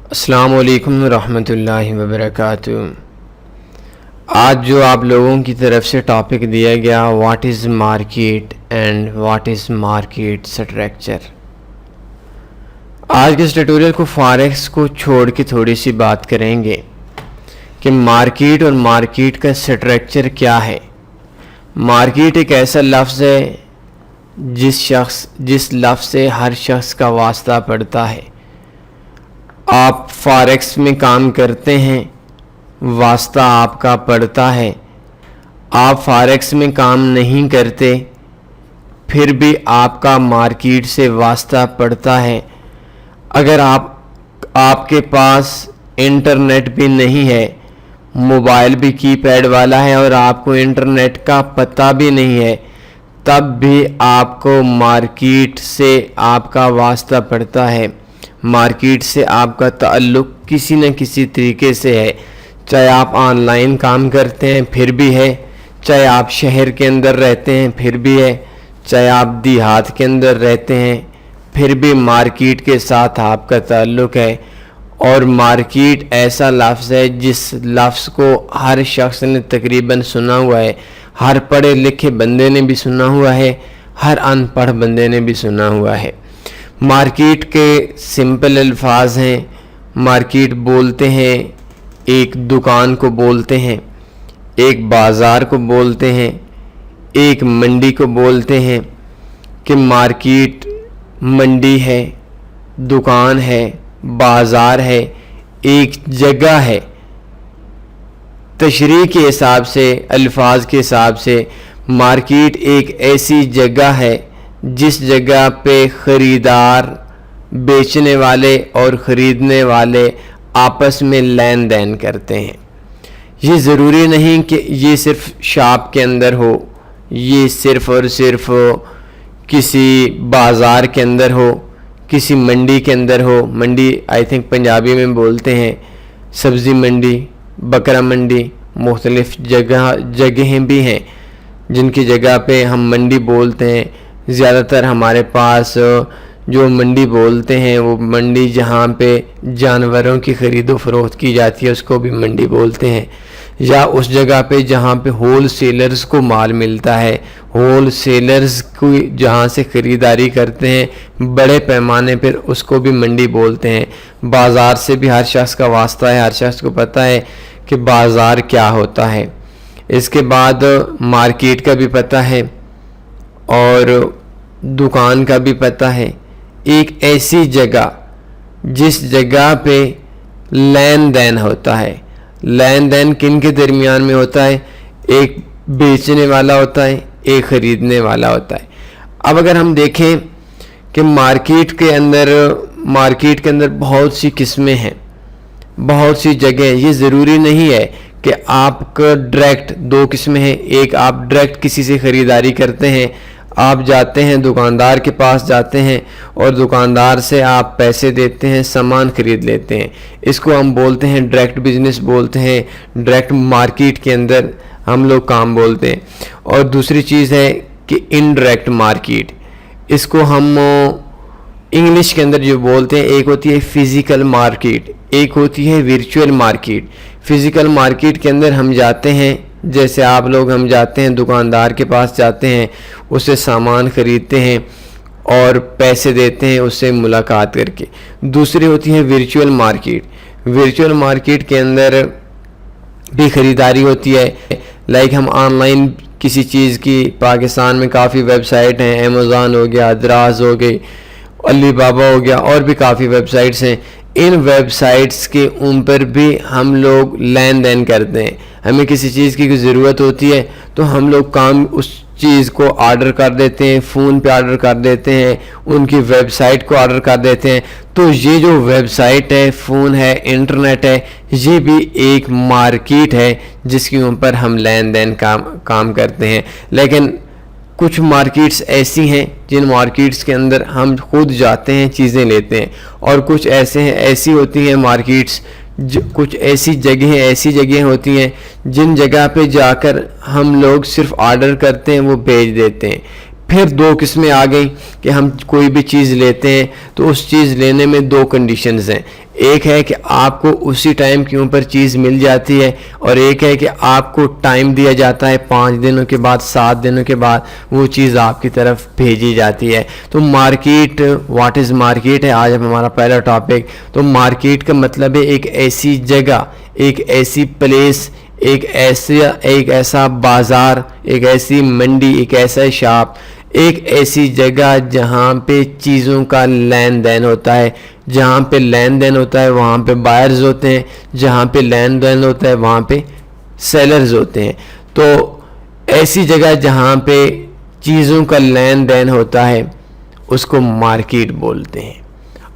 السلام علیکم ورحمۃ اللہ وبرکاتہ۔ آج جو آپ لوگوں کی طرف سے ٹاپک دیا گیا what is market and what is market structure. آج کے اس ٹیوٹوریل کو فاریکس کو چھوڑ کے تھوڑی سی بات کریں گے کہ مارکیٹ اور مارکیٹ کا اسٹرکچر کیا ہے۔ مارکیٹ ایک ایسا لفظ ہے جس لفظ سے ہر شخص کا واسطہ پڑتا ہے۔ آپ فاریکس میں کام کرتے ہیں، واسطہ آپ کا پڑتا ہے۔ آپ فاریکس میں کام نہیں کرتے پھر بھی آپ کا مارکیٹ سے واسطہ پڑتا ہے۔ اگر آپ کے پاس انٹرنیٹ بھی نہیں ہے، موبائل بھی کی پیڈ والا ہے اور آپ کو انٹرنیٹ کا پتہ بھی نہیں ہے، تب بھی آپ کو مارکیٹ سے آپ کا واسطہ پڑتا ہے۔ مارکیٹ سے آپ کا تعلق کسی نہ کسی طریقے سے ہے، چاہے آپ آن لائن کام کرتے ہیں پھر بھی ہے، چاہے آپ شہر کے اندر رہتے ہیں پھر بھی ہے، چاہے آپ دیہات کے اندر رہتے ہیں پھر بھی مارکیٹ کے ساتھ آپ کا تعلق ہے۔ اور مارکیٹ ایسا لفظ ہے جس لفظ کو ہر شخص نے تقریباً سنا ہوا ہے، ہر پڑھے لکھے بندے نے بھی سنا ہوا ہے، ہر ان پڑھ بندے نے بھی سنا ہوا ہے۔ مارکیٹ کے سمپل الفاظ ہیں۔ مارکیٹ بولتے ہیں ایک دکان کو بولتے ہیں، ایک بازار کو بولتے ہیں، ایک منڈی کو بولتے ہیں کہ مارکیٹ منڈی ہے، دکان ہے، بازار ہے، ایک جگہ ہے۔ تشریح کے حساب سے، الفاظ کے حساب سے مارکیٹ ایک ایسی جگہ ہے جس جگہ پہ خریدار، بیچنے والے اور خریدنے والے آپس میں لین دین کرتے ہیں۔ یہ ضروری نہیں کہ یہ صرف شاپ کے اندر ہو، یہ صرف اور صرف کسی بازار کے اندر ہو، کسی منڈی کے اندر ہو۔ منڈی آئی تھنک پنجابی میں بولتے ہیں سبزی منڈی، بکرا منڈی، مختلف جگہیں بھی ہیں جن کی جگہ پہ ہم منڈی بولتے ہیں۔ زیادہ تر ہمارے پاس جو منڈی بولتے ہیں وہ منڈی جہاں پہ جانوروں کی خرید و فروخت کی جاتی ہے اس کو بھی منڈی بولتے ہیں، یا اس جگہ پہ جہاں پہ ہول سیلرز کو مال ملتا ہے، ہول سیلرز کو جہاں سے خریداری کرتے ہیں بڑے پیمانے پر، اس کو بھی منڈی بولتے ہیں۔ بازار سے بھی ہر شخص کا واسطہ ہے، ہر شخص کو پتہ ہے کہ بازار کیا ہوتا ہے۔ اس کے بعد مارکیٹ کا بھی پتہ ہے اور دکان کا بھی پتہ ہے۔ ایک ایسی جگہ جس جگہ پہ لین دین ہوتا ہے۔ لین دین کن کے درمیان میں ہوتا ہے؟ ایک بیچنے والا ہوتا ہے، ایک خریدنے والا ہوتا ہے۔ اب اگر ہم دیکھیں کہ مارکیٹ کے اندر بہت سی قسمیں ہیں، بہت سی جگہیں، یہ ضروری نہیں ہے کہ آپ کا ڈائریکٹ دو قسمیں ہیں۔ ایک آپ ڈائریکٹ کسی سے خریداری کرتے ہیں، آپ جاتے ہیں دکاندار کے پاس جاتے ہیں اور دکاندار سے آپ پیسے دیتے ہیں، سامان خرید لیتے ہیں، اس کو ہم بولتے ہیں ڈائریکٹ بزنس بولتے ہیں، ڈائریکٹ مارکیٹ کے اندر ہم لوگ کام بولتے ہیں۔ اور دوسری چیز ہے کہ انڈائریکٹ مارکیٹ، اس کو ہم انگلش کے اندر جو بولتے ہیں، ایک ہوتی ہے فزیکل مارکیٹ، ایک ہوتی ہے ورچوئل مارکیٹ۔ فزیکل مارکیٹ کے اندر ہم جاتے ہیں، جیسے آپ لوگ ہم جاتے ہیں دکاندار کے پاس جاتے ہیں، اسے سامان خریدتے ہیں اور پیسے دیتے ہیں اس سے ملاقات کر کے۔ دوسری ہوتی ہے ورچوئل مارکیٹ۔ ورچوئل مارکیٹ کے اندر بھی خریداری ہوتی ہے، لائک ہم آن لائن کسی چیز کی، پاکستان میں کافی ویب سائٹ ہیں، امیزون ہو گیا، دراز ہو گئی، علی بابا ہو گیا، اور بھی کافی ویب سائٹس ہیں۔ ان ویب سائٹس کے اوپر بھی ہم لوگ لین دین کرتے ہیں۔ ہمیں کسی چیز کی ضرورت ہوتی ہے تو ہم لوگ اس چیز کو آرڈر کر دیتے ہیں، فون پہ آرڈر کر دیتے ہیں، ان کی ویب سائٹ کو آرڈر کر دیتے ہیں۔ تو یہ جو ویب سائٹ ہے، فون ہے، انٹرنیٹ ہے، یہ بھی ایک مارکیٹ ہے جس کے اوپر ہم لین دین کام کرتے ہیں۔ لیکن کچھ مارکیٹس ایسی ہیں جن مارکیٹس کے اندر ہم خود جاتے ہیں، چیزیں لیتے ہیں، اور کچھ ایسی ہوتی ہیں مارکیٹس، کچھ ایسی جگہیں ہوتی ہیں جن جگہ پہ جا کر ہم لوگ صرف آرڈر کرتے ہیں، وہ بھیج دیتے ہیں۔ پھر دو قسمیں آ گئیں کہ ہم کوئی بھی چیز لیتے ہیں تو اس چیز لینے میں دو کنڈیشنز ہیں. ایک ہے کہ آپ کو اسی ٹائم کے اوپر چیز مل جاتی ہے, اور ایک ہے کہ آپ کو ٹائم دیا جاتا ہے 5 دنوں کے بعد 7 دنوں کے بعد وہ چیز آپ کی طرف بھیجی جاتی ہے. تو مارکیٹ, واٹ از مارکیٹ ہے آج ہمارا پہلا ٹاپک. تو مارکیٹ کا مطلب ہے ایک ایسی جگہ, ایک ایسی پلیس, ایک ایسا بازار, ایک ایسی منڈی, ایک ایسا شاپ, ایک ایسی جگہ جہاں پہ چیزوں کا لین دین ہوتا ہے. جہاں پہ لین دین ہوتا ہے وہاں پہ بائرز ہوتے ہیں, جہاں پہ لین دین ہوتا ہے وہاں پہ سیلرز ہوتے ہیں. تو ایسی جگہ جہاں پہ چیزوں کا لین دین ہوتا ہے اس کو مارکیٹ بولتے ہیں.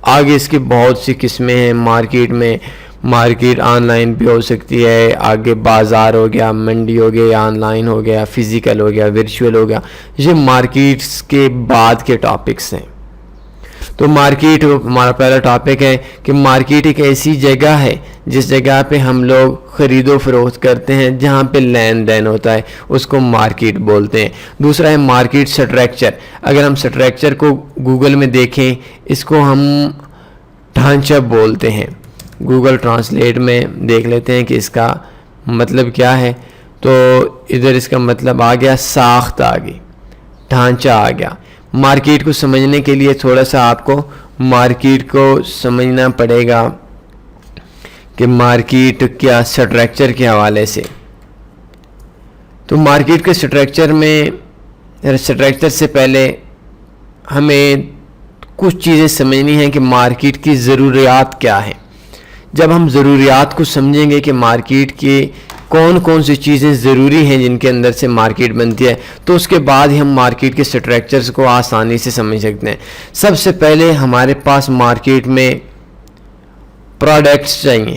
آگے اس کی بہت سی قسمیں ہیں مارکیٹ میں. مارکیٹ آن لائن بھی ہو سکتی ہے, آگے بازار ہو گیا, منڈی ہو گیا, آن لائن ہو گیا, فزیکل ہو گیا, ورچوئل ہو گیا. یہ مارکیٹس کے بعد کے ٹاپکس ہیں. تو مارکیٹ ہمارا پہلا ٹاپک ہے کہ مارکیٹ ایک ایسی جگہ ہے جس جگہ پہ ہم لوگ خرید و فروخت کرتے ہیں, جہاں پہ لین دین ہوتا ہے, اس کو مارکیٹ بولتے ہیں. دوسرا ہے مارکیٹ سٹرکچر. اگر ہم سٹرکچر کو گوگل میں دیکھیں, اس کو ہم ڈھانچہ بولتے ہیں. گوگل ٹرانسلیٹ میں دیکھ لیتے ہیں کہ اس کا مطلب کیا ہے. تو ادھر اس کا مطلب آ گیا ساخت, آ گئی ڈھانچہ آ گیا. مارکیٹ کو سمجھنے کے لیے تھوڑا سا آپ کو مارکیٹ کو سمجھنا پڑے گا کہ مارکیٹ کیا سٹرکچر کے حوالے سے. تو مارکیٹ کے سٹرکچر میں, سٹرکچر سے پہلے ہمیں کچھ چیزیں سمجھنی ہیں کہ مارکیٹ کی ضروریات کیا ہیں. جب ہم ضروریات کو سمجھیں گے کہ مارکیٹ کی کون کون سی چیزیں ضروری ہیں جن کے اندر سے مارکیٹ بنتی ہے, تو اس کے بعد ہی ہم مارکیٹ کے سٹرکچرز کو آسانی سے سمجھ سکتے ہیں. سب سے پہلے ہمارے پاس مارکیٹ میں پروڈکٹس چاہیے,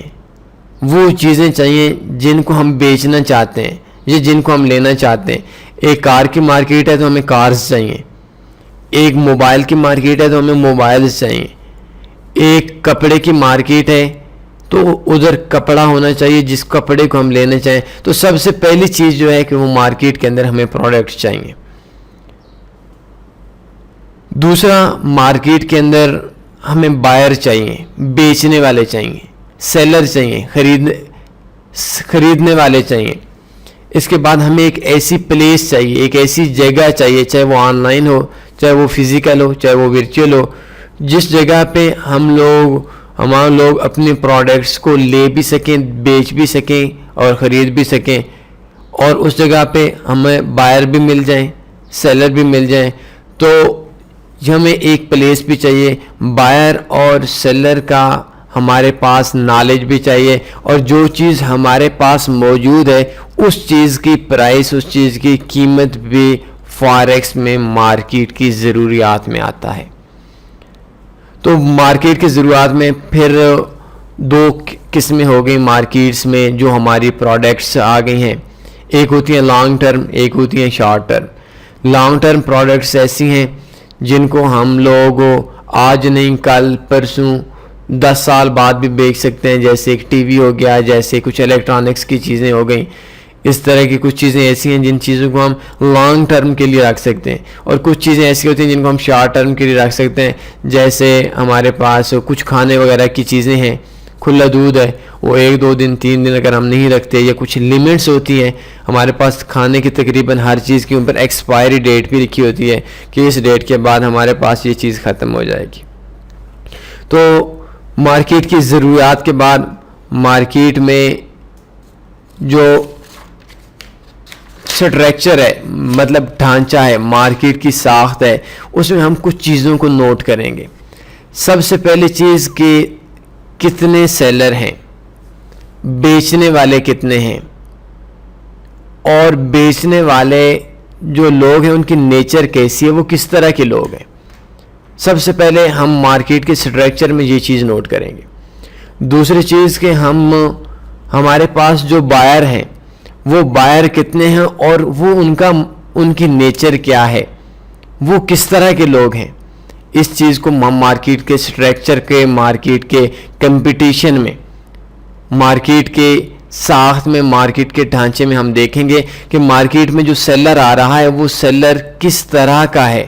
وہ چیزیں چاہیے جن کو ہم بیچنا چاہتے ہیں یا جن کو ہم لینا چاہتے ہیں. ایک کار کی مارکیٹ ہے تو ہمیں کارز چاہیے, ایک موبائل کی مارکیٹ ہے تو ہمیں موبائلز چاہیے, ایک کپڑے کی مارکیٹ ہے تو ادھر کپڑا ہونا چاہیے جس کپڑے کو ہم لینا چاہیں. تو سب سے پہلی چیز جو ہے کہ وہ مارکیٹ کے اندر ہمیں پروڈکٹ چاہیے. دوسرا, مارکیٹ کے اندر ہمیں بائر چاہیے, بیچنے والے چاہیے, سیلر چاہیے, خریدنے والے چاہیے. اس کے بعد ہمیں ایک ایسی پلیس چاہیے, ایک ایسی جگہ چاہیے, چاہے وہ آن لائن ہو, چاہے وہ فزیکل ہو, چاہے وہ ورچوئل ہو, جس جگہ پہ ہمارے لوگ اپنے پروڈکٹس کو لے بھی سکیں, بیچ بھی سکیں اور خرید بھی سکیں, اور اس جگہ پہ ہمیں بائر بھی مل جائیں, سیلر بھی مل جائیں. تو ہمیں ایک پلیس بھی چاہیے, بائر اور سیلر کا ہمارے پاس نالج بھی چاہیے, اور جو چیز ہمارے پاس موجود ہے اس چیز کی پرائس, اس چیز کی قیمت بھی فاریکس میں مارکیٹ کی ضروریات میں آتا ہے. تو مارکیٹ کی ضروریات میں پھر دو قسمیں ہو گئی مارکیٹس میں جو ہماری پروڈکٹس آ گئی ہیں. ایک ہوتی ہیں لانگ ٹرم, ایک ہوتی ہیں short term. Long term products ایسی ہیں جن کو ہم لوگ آج نہیں کل پرسوں 10 سال بعد بھی بیچ سکتے ہیں, جیسے ایک ٹی وی ہو گیا, جیسے کچھ الیکٹرانکس کی چیزیں ہو گئیں. اس طرح کی کچھ چیزیں ایسی ہیں جن چیزوں کو ہم لانگ ٹرم کے لیے رکھ سکتے ہیں, اور کچھ چیزیں ایسی ہوتی ہیں جن کو ہم شارٹ ٹرم کے لیے رکھ سکتے ہیں. جیسے ہمارے پاس کچھ کھانے وغیرہ کی چیزیں ہیں, کھلا دودھ ہے, وہ 1 2 دن 3 دن اگر ہم نہیں رکھتے, یا کچھ لیمٹس ہوتی ہیں ہمارے پاس کھانے کی, تقریباً ہر چیز کے اوپر ایکسپائری ڈیٹ بھی لکھی ہوتی ہے کہ اس ڈیٹ کے بعد ہمارے پاس یہ چیز ختم ہو جائے گی. تو مارکیٹ کی ضروریات کے بعد مارکیٹ میں جو سٹرکچر ہے, مطلب ڈھانچہ ہے, مارکیٹ کی ساخت ہے, اس میں ہم کچھ چیزوں کو نوٹ کریں گے. سب سے پہلی چیز کہ کتنے سیلر ہیں, بیچنے والے کتنے ہیں, اور بیچنے والے جو لوگ ہیں ان کی نیچر کیسی ہے, وہ کس طرح کے لوگ ہیں. سب سے پہلے ہم مارکیٹ کے سٹرکچر میں یہ چیز نوٹ کریں گے. دوسری چیز کہ ہمارے پاس جو بائر ہیں وہ بائر کتنے ہیں, اور وہ ان کی نیچر کیا ہے, وہ کس طرح کے لوگ ہیں. اس چیز کو ہم مارکیٹ کے سٹرکچر کے, مارکیٹ کے کمپٹیشن میں, مارکیٹ کے ساخت میں, مارکیٹ کے ڈھانچے میں ہم دیکھیں گے کہ مارکیٹ میں جو سیلر آ رہا ہے وہ سیلر کس طرح کا ہے,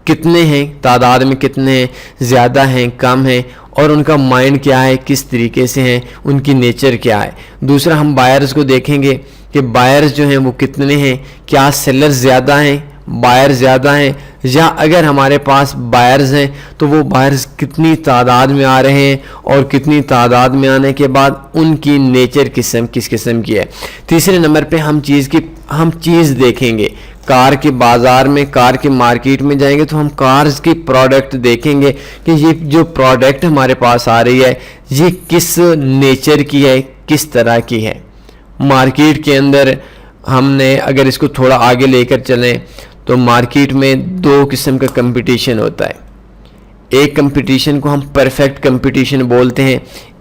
کتنے ہیں, تعداد میں کتنے ہیں, زیادہ ہیں, کم ہیں, اور ان کا مائنڈ کیا ہے, کس طریقے سے ہیں, ان کی نیچر کیا ہے. دوسرا ہم بائرز کو دیکھیں گے کہ بائرز جو ہیں وہ کتنے ہیں, کیا سیلر زیادہ ہیں, بائر زیادہ ہیں, یا اگر ہمارے پاس بائرز ہیں تو وہ بائرز کتنی تعداد میں آ رہے ہیں, اور کتنی تعداد میں آنے کے بعد ان کی نیچر کس قسم کی ہے. تیسرے نمبر پہ ہم چیز دیکھیں گے. کار کے بازار میں, کار کے مارکیٹ میں جائیں گے تو ہم کارز کی پروڈکٹ دیکھیں گے کہ یہ جو پروڈکٹ ہمارے پاس آ رہی ہے یہ کس نیچر کی ہے, کس طرح کی ہے. مارکیٹ کے اندر ہم نے اگر اس کو تھوڑا آگے لے کر چلیں تو مارکیٹ میں 2 قسم کا کمپٹیشن ہوتا ہے. ایک کمپٹیشن کو ہم پرفیکٹ کمپٹیشن بولتے ہیں,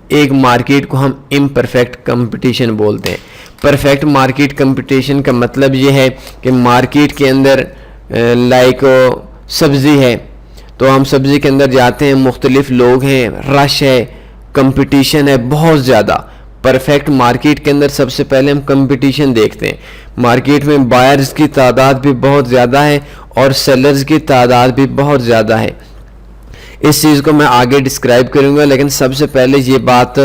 ایک مارکیٹ کو ہم امپرفیکٹ کمپٹیشن بولتے ہیں. پرفیکٹ مارکیٹ کمپٹیشن کا مطلب یہ ہے کہ مارکیٹ کے اندر لائک سبزی ہے تو ہم سبزی کے اندر جاتے ہیں, مختلف لوگ ہیں, رش ہے, کمپٹیشن ہے بہت زیادہ. پرفیکٹ مارکیٹ کے اندر سب سے پہلے ہم کمپٹیشن دیکھتے ہیں. مارکیٹ میں بائرز کی تعداد بھی بہت زیادہ ہے اور سیلرز کی تعداد بھی بہت زیادہ ہے. اس چیز کو میں آگے ڈسکرائب کروں گا, لیکن سب سے پہلے یہ بات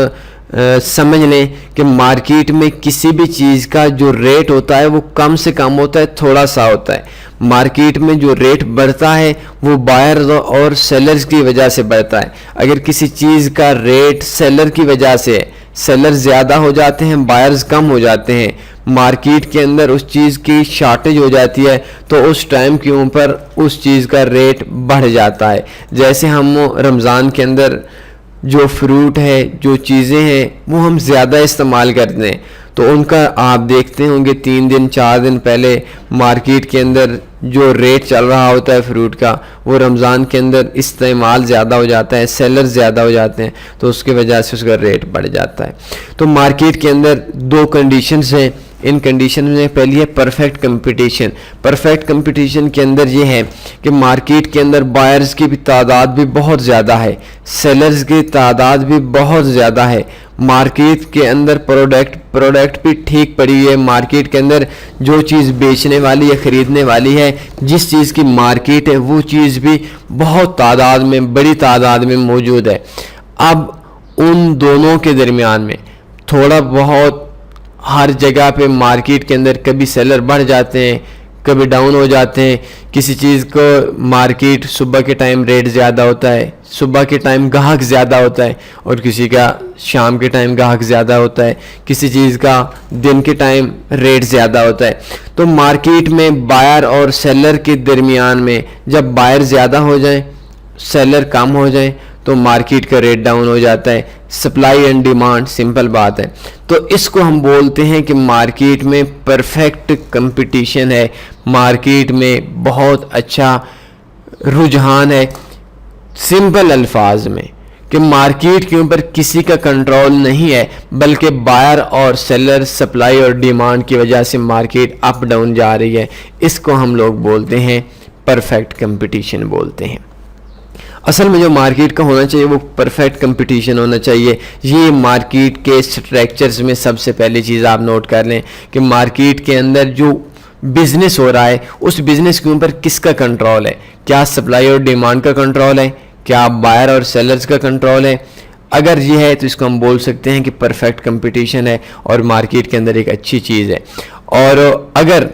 سمجھ لیں کہ مارکیٹ میں کسی بھی چیز کا جو ریٹ ہوتا ہے وہ کم سے کم ہوتا ہے, تھوڑا سا ہوتا ہے. مارکیٹ میں جو ریٹ بڑھتا ہے وہ بائرز اور سیلرز کی وجہ سے بڑھتا ہے. اگر کسی چیز کا ریٹ سیلر کی وجہ سے, سیلر زیادہ ہو جاتے ہیں, بائرز کم ہو جاتے ہیں, مارکیٹ کے اندر اس چیز کی شارٹیج ہو جاتی ہے تو اس ٹائم کے اوپر اس چیز کا ریٹ بڑھ جاتا ہے. جیسے ہم رمضان کے اندر جو فروٹ ہے, جو چیزیں ہیں وہ ہم زیادہ استعمال کرتے ہیں تو ان کا آپ دیکھتے ہوں گے 3 دن 4 دن پہلے مارکیٹ کے اندر جو ریٹ چل رہا ہوتا ہے فروٹ کا وہ رمضان کے اندر استعمال زیادہ ہو جاتا ہے, سیلر زیادہ ہو جاتے ہیں تو اس کی وجہ سے اس کا ریٹ بڑھ جاتا ہے. تو مارکیٹ کے اندر 2 کنڈیشنز ہیں. ان کنڈیشن میں پہلی ہے پرفیکٹ کمپٹیشن. پرفیکٹ کمپٹیشن کے اندر یہ ہے کہ مارکیٹ کے اندر بائرز کی بھی تعداد بھی بہت زیادہ ہے, سیلرز کی تعداد بھی بہت زیادہ ہے. مارکیٹ کے اندر پروڈکٹ بھی ٹھیک پڑی ہے. مارکیٹ کے اندر جو چیز بیچنے والی یا خریدنے والی ہے, جس چیز کی مارکیٹ ہے وہ چیز بھی بہت تعداد میں, بڑی تعداد میں موجود ہے. اب ان دونوں کے درمیان میں تھوڑا بہت ہر جگہ پہ مارکیٹ کے اندر کبھی سیلر بڑھ جاتے ہیں, کبھی ڈاؤن ہو جاتے ہیں. کسی چیز کو مارکیٹ صبح کے ٹائم ریٹ زیادہ ہوتا ہے, صبح کے ٹائم گاہک زیادہ ہوتا ہے, اور کسی کا شام کے ٹائم گاہک زیادہ ہوتا ہے. کسی چیز کا دن کے ٹائم ریٹ زیادہ ہوتا ہے. تو مارکیٹ میں بائر اور سیلر کے درمیان میں جب بائر زیادہ ہو جائیں, سیلر کم ہو جائیں تو مارکیٹ کا ریٹ ڈاؤن ہو جاتا ہے. سپلائی اینڈ ڈیمانڈ, سمپل بات ہے. تو اس کو ہم بولتے ہیں کہ مارکیٹ میں پرفیکٹ کمپٹیشن ہے, مارکیٹ میں بہت اچھا رجحان ہے. سمپل الفاظ میں کہ مارکیٹ کے اوپر کسی کا کنٹرول نہیں ہے, بلکہ بائر اور سیلر, سپلائی اور ڈیمانڈ کی وجہ سے مارکیٹ اپ ڈاؤن جا رہی ہے. اس کو ہم لوگ بولتے ہیں پرفیکٹ کمپٹیشن بولتے ہیں. اصل میں جو مارکیٹ کا ہونا چاہیے وہ پرفیکٹ کمپٹیشن ہونا چاہیے. یہ مارکیٹ کے سٹرکچرز میں سب سے پہلی چیز آپ نوٹ کر لیں کہ مارکیٹ کے اندر جو بزنس ہو رہا ہے اس بزنس کے اوپر کس کا کنٹرول ہے. کیا سپلائی اور ڈیمانڈ کا کنٹرول ہے, کیا بائر اور سیلرز کا کنٹرول ہے. اگر یہ ہے تو اس کو ہم بول سکتے ہیں کہ پرفیکٹ کمپٹیشن ہے اور مارکیٹ کے اندر ایک اچھی چیز ہے. اور اگر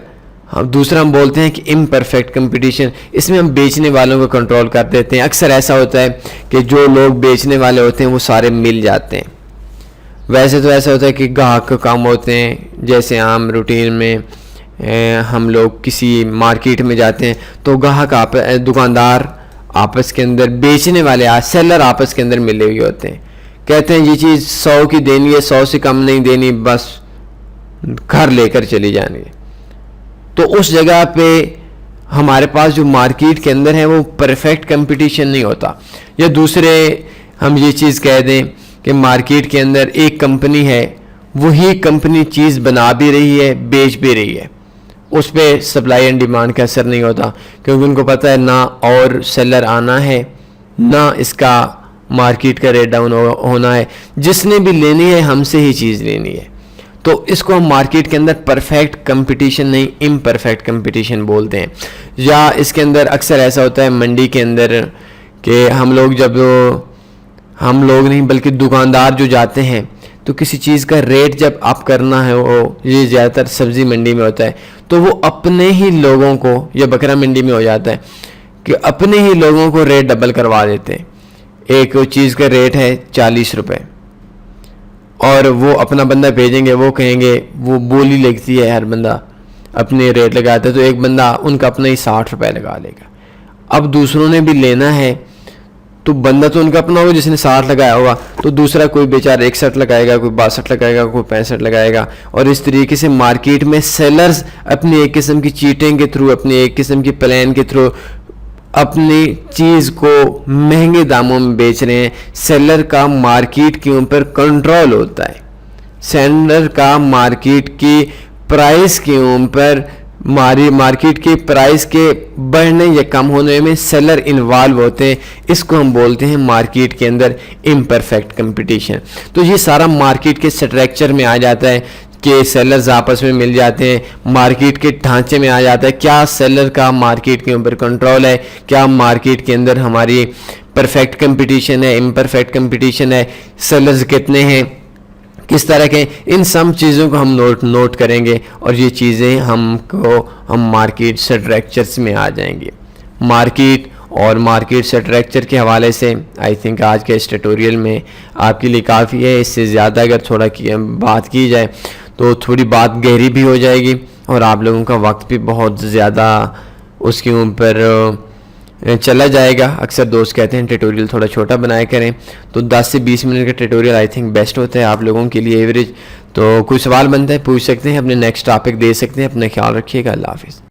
دوسرا ہم بولتے ہیں کہ امپرفیکٹ کمپٹیشن, اس میں ہم بیچنے والوں کو کنٹرول کر دیتے ہیں. اکثر ایسا ہوتا ہے کہ جو لوگ بیچنے والے ہوتے ہیں وہ سارے مل جاتے ہیں. ویسے تو ایسا ہوتا ہے کہ گاہک کام ہوتے ہیں. جیسے عام روٹین میں ہم لوگ کسی مارکیٹ میں جاتے ہیں تو گاہک دکاندار آپس کے اندر, بیچنے والے سیلر آپس کے اندر ملے ہوئے ہوتے ہیں. کہتے ہیں یہ چیز 100 کی دینی ہے, 100 سے کم نہیں دینی, بس گھر لے کر چلی جانی ہے. تو اس جگہ پہ ہمارے پاس جو مارکیٹ کے اندر ہے وہ پرفیکٹ کمپٹیشن نہیں ہوتا. یا دوسرے ہم یہ چیز کہہ دیں کہ مارکیٹ کے اندر ایک کمپنی ہے, وہی کمپنی چیز بنا بھی رہی ہے, بیچ بھی رہی ہے, اس پہ سپلائی اینڈ ڈیمانڈ کا اثر نہیں ہوتا, کیونکہ ان کو پتہ ہے نہ اور سیلر آنا ہے نہ اس کا مارکیٹ کا ریٹ ڈاؤن ہونا ہے. جس نے بھی لینی ہے ہم سے ہی چیز لینی ہے. تو اس کو ہم مارکیٹ کے اندر پرفیکٹ کمپٹیشن نہیں امپرفیکٹ کمپٹیشن بولتے ہیں. یا اس کے اندر اکثر ایسا ہوتا ہے منڈی کے اندر کہ ہم لوگ نہیں بلکہ دکاندار جو جاتے ہیں تو کسی چیز کا ریٹ جب آپ کرنا ہے, وہ یہ زیادہ تر سبزی منڈی میں ہوتا ہے, تو وہ اپنے ہی لوگوں کو, یا بکرا منڈی میں ہو جاتا ہے کہ اپنے ہی لوگوں کو ریٹ ڈبل کروا دیتے ہیں. ایک چیز کا ریٹ ہے 40 روپے اور وہ اپنا بندہ بھیجیں گے, وہ کہیں گے, وہ بولی لگتی ہے, ہر بندہ اپنے ریٹ لگاتا ہے, تو ایک بندہ ان کا اپنا ہی 60 روپے لگا لے گا. اب دوسروں نے بھی لینا ہے تو بندہ تو ان کا اپنا ہوگا جس نے 60 لگایا ہوگا, تو دوسرا کوئی بیچارہ 61 لگائے گا, کوئی 62 لگائے گا, کوئی 65 لگائے گا. اور اس طریقے سے مارکیٹ میں سیلرز اپنی ایک قسم کی چیٹنگ کے تھرو, اپنی ایک قسم کی پلان کے تھرو اپنی چیز کو مہنگے داموں میں بیچ رہے ہیں. سیلر کا مارکیٹ کے اوپر کنٹرول ہوتا ہے, سیلر کا مارکیٹ کی پرائس کے اوپر, مارکیٹ کی پرائس کے بڑھنے یا کم ہونے میں سیلر انوالو ہوتے ہیں. اس کو ہم بولتے ہیں مارکیٹ کے اندر امپرفیکٹ کمپٹیشن. تو یہ سارا مارکیٹ کے سٹرکچر میں آ جاتا ہے کہ سیلرز آپس میں مل جاتے ہیں, مارکیٹ کے ڈھانچے میں آ جاتا ہے کیا سیلر کا مارکیٹ کے اوپر کنٹرول ہے, کیا مارکیٹ کے اندر ہماری پرفیکٹ کمپٹیشن ہے, امپرفیکٹ کمپٹیشن ہے, سیلرز کتنے ہیں, کس طرح کے. ان سب چیزوں کو ہم نوٹ کریں گے اور یہ چیزیں ہم مارکیٹ سٹرکچرز میں آ جائیں گے. مارکیٹ اور مارکیٹ سٹرکچر کے حوالے سے آئی تھنک آج کے اس ٹیٹوریل میں آپ کے لیے کافی ہے. اس سے زیادہ اگر تھوڑا بات کی جائے تو تھوڑی بات گہری بھی ہو جائے گی اور آپ لوگوں کا وقت بھی بہت زیادہ اس کے اوپر چلا جائے گا. اکثر دوست کہتے ہیں ٹیٹوریل تھوڑا چھوٹا بنایا کریں, تو 10 سے 20 منٹ کا ٹیٹوریل آئی تھنک بیسٹ ہوتا ہے آپ لوگوں کے لیے ایوریج. تو کوئی سوال بنتا ہے پوچھ سکتے ہیں, اپنے نیکسٹ ٹاپک دے سکتے ہیں. اپنا خیال رکھیے گا. اللہ حافظ.